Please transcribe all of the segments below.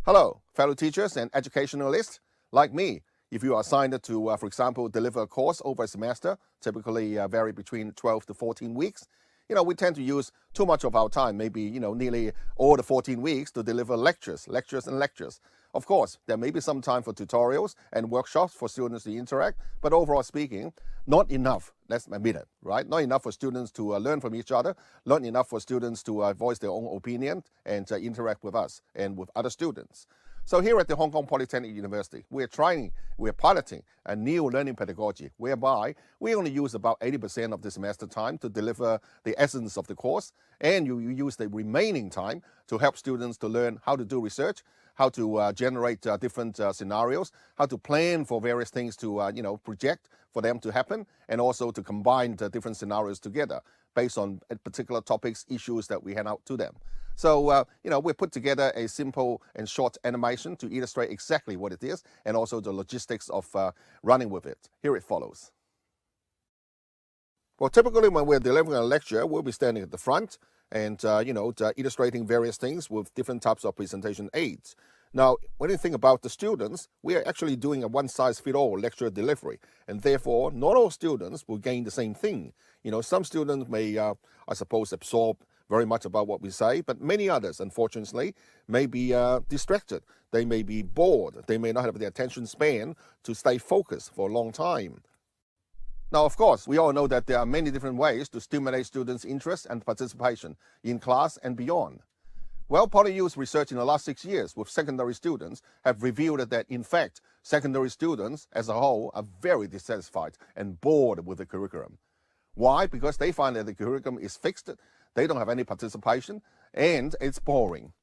Hello, fellow teachers and educationalists like me. If you are assigned to, for example, deliver a course over a semester, typically vary between 12 to 14 weeks, we tend to use too much of our time, maybe, nearly all the 14 weeks to deliver lectures. Of course, there may be some time for tutorials and workshops for students to interact, but overall speaking, not enough, let's admit it, right? Not enough for students to learn from each other, not enough for students to voice their own opinion and interact with us and with other students. So here at the Hong Kong Polytechnic University, we're piloting a new learning pedagogy whereby we only use about 80% of the semester time to deliver the essence of the course, and you use the remaining time to help students to learn how to do research, how to generate different scenarios, how to plan for various things to project for them to happen, and also to combine the different scenarios together based on particular topics, issues that we hand out to them. So, we put together a simple and short animation to illustrate exactly what it is and also the logistics of running with it. Here it follows. Well, typically when we're delivering a lecture, we'll be standing at the front and, illustrating various things with different types of presentation aids. Now, when you think about the students, we are actually doing a one-size-fits-all lecture delivery, and therefore, not all students will gain the same thing. Some students may, I suppose, absorb very much about what we say, but many others, unfortunately, may be distracted. They may be bored. They may not have the attention span to stay focused for a long time. Now, of course, we all know that there are many different ways to stimulate students' interest and participation in class and beyond. Well, PolyU's research in the last 6 years with secondary students have revealed that, in fact, secondary students as a whole are very dissatisfied and bored with the curriculum. Why? Because they find that the curriculum is fixed, they don't have any participation, and it's boring.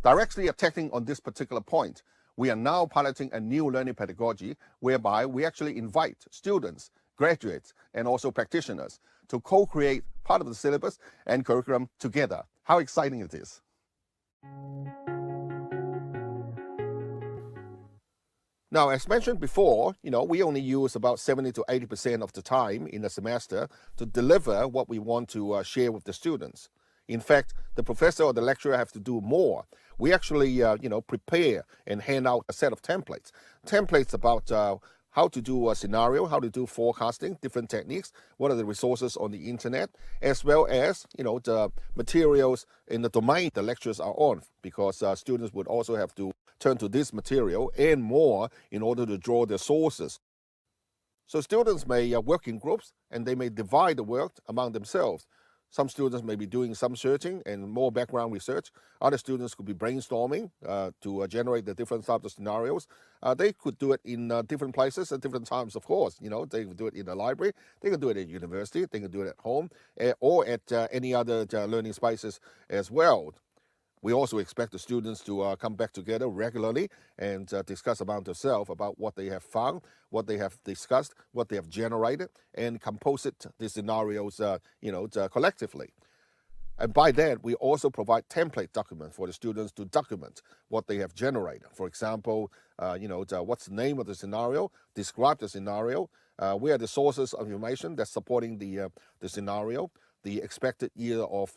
Directly attacking on this particular point, we are now piloting a new learning pedagogy whereby we actually invite students, graduates, and also practitioners to co-create part of the syllabus and curriculum together. How exciting it is! Now, as mentioned before, we only use about 70 to 80% of the time in a semester to deliver what we want to share with the students. In fact, the professor or the lecturer have to do more. We actually, prepare and hand out a set of templates. Templates about how to do a scenario, how to do forecasting, different techniques, what are the resources on the internet, as well as, the materials in the domain the lectures are on, because students would also have to turn to this material and more in order to draw their sources. So students may work in groups and they may divide the work among themselves. Some students may be doing some searching and more background research. Other students could be brainstorming to generate the different types of scenarios. They could do it in different places at different times, of course. They could do it in the library, they can do it at university, they can do it at home, or at any other learning spaces as well. We also expect the students to come back together regularly and discuss about themselves, about what they have found, what they have discussed, what they have generated, and composite the scenarios, collectively. And by that, we also provide template documents for the students to document what they have generated. For example, what's the name of the scenario, describe the scenario, where are the sources of information that's supporting the scenario, the expected year of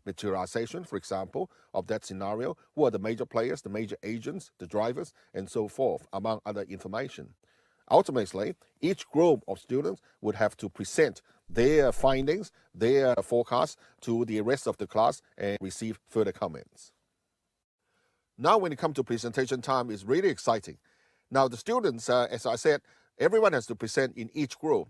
materialization, for example, of that scenario, who are the major players, the major agents, the drivers, and so forth, among other information. Ultimately, each group of students would have to present their findings, their forecasts to the rest of the class and receive further comments. Now, when it comes to presentation time, it's really exciting. Now, the students, as I said, everyone has to present in each group.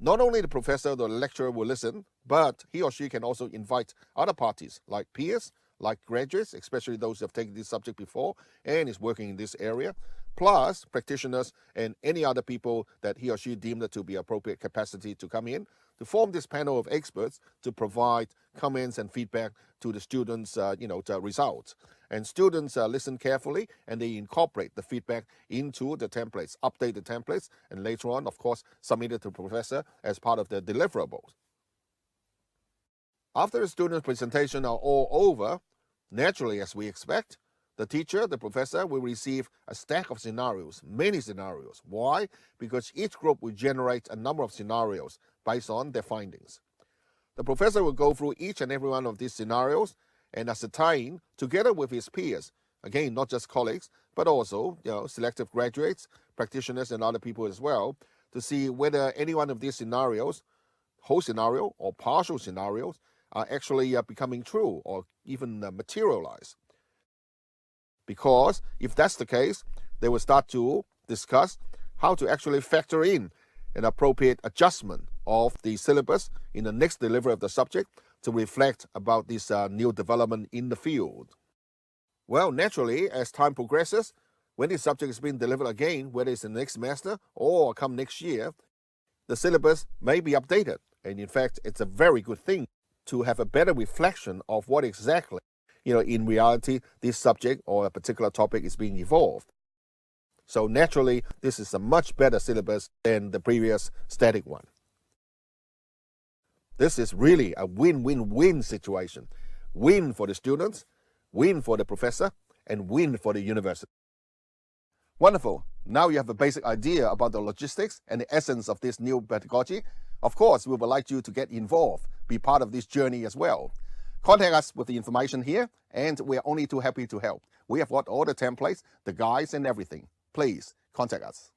Not only the professor or the lecturer will listen, but he or she can also invite other parties like peers, like graduates, especially those who have taken this subject before and is working in this area, plus practitioners and any other people that he or she deemed to be appropriate capacity to come in to form this panel of experts to provide comments and feedback to the students' results. And students listen carefully and they incorporate the feedback into the templates, update the templates, and later on, of course, submit it to the professor as part of the deliverables. After the students' presentation are all over, naturally, as we expect, the teacher, the professor, will receive a stack of scenarios, many scenarios. Why? Because each group will generate a number of scenarios based on their findings. The professor will go through each and every one of these scenarios and ascertain, together with his peers, again, not just colleagues, but also, selective graduates, practitioners, and other people as well, to see whether any one of these scenarios, whole scenario or partial scenarios, are actually becoming true or even materialize. Because if that's the case, they will start to discuss how to actually factor in an appropriate adjustment of the syllabus in the next delivery of the subject to reflect about this new development in the field. Well, naturally, as time progresses, when the subject is being delivered again, whether it's in the next semester or come next year, the syllabus may be updated. And in fact, it's a very good thing to have a better reflection of what exactly, in reality, this subject or a particular topic is being evolved. So naturally, this is a much better syllabus than the previous static one. This is really a win-win-win situation. Win for the students, win for the professor, and win for the university. Wonderful. Now you have a basic idea about the logistics and the essence of this new pedagogy. Of course, we would like you to get involved, be part of this journey as well. Contact us with the information here, and we're only too happy to help. We have got all the templates, the guides, and everything. Please contact us.